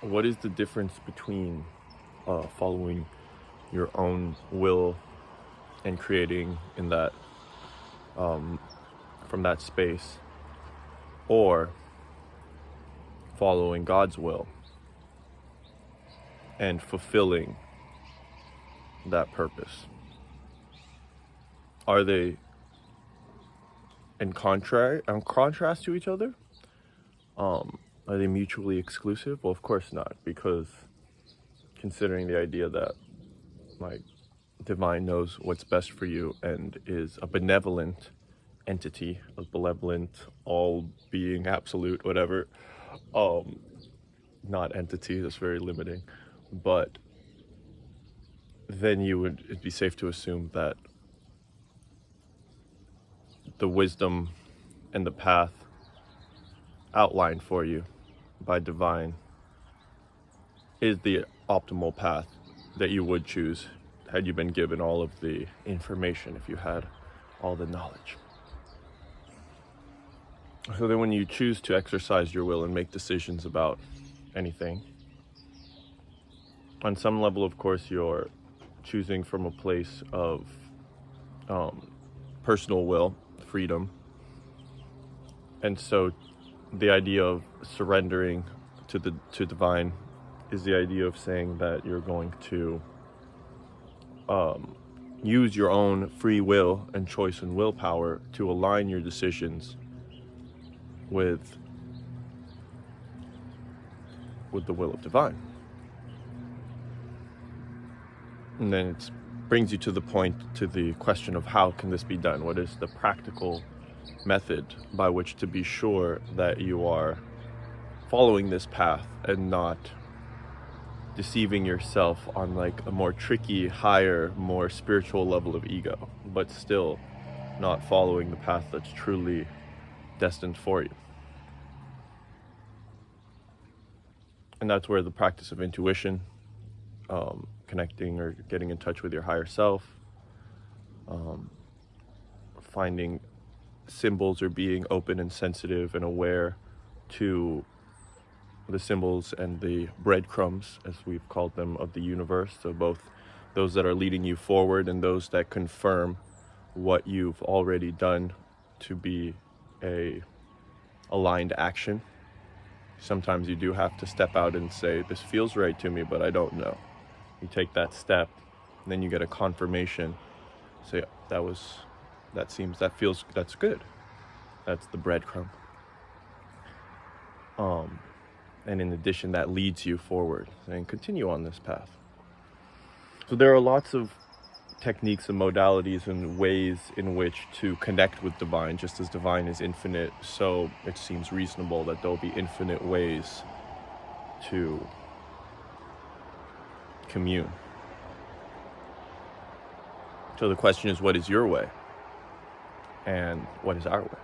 what is the difference between following your own will and creating in that from that space, or following God's will and fulfilling that purpose? Are they in contrast to each other? Are they mutually exclusive? Well, of course not, because considering the idea that like divine knows what's best for you and is a benevolent entity, a benevolent, all being, absolute, whatever, not entity, that's very limiting, but then it'd be safe to assume that the wisdom and the path outlined for you by divine is the optimal path that you would choose had you been given all of the information, if you had all the knowledge. So then when you choose to exercise your will and make decisions about anything, on some level, of course, you're choosing from a place of personal will, freedom. And so the idea of surrendering to divine is the idea of saying that you're going to use your own free will and choice and willpower to align your decisions with the will of divine. And then it brings you to the question of how can this be done? What is the practical method by which to be sure that you are following this path and not deceiving yourself on like a more tricky, higher, more spiritual level of ego, but still not following the path that's truly destined for you? And that's where the practice of intuition, connecting or getting in touch with your higher self, finding symbols or being open and sensitive and aware to the symbols and the breadcrumbs, as we've called them, of the universe. So both those that are leading you forward and those that confirm what you've already done to be a aligned action. Sometimes you do have to step out and say, this feels right to me, but I don't know. You take that step, and then you get a confirmation. Say, that's good. That's the breadcrumb. And in addition, that leads you forward and continue on this path. So there are lots of techniques and modalities and ways in which to connect with divine. Just as divine is infinite, so it seems reasonable that there'll be infinite ways to commune. So the question is, what is your way? And what is our way?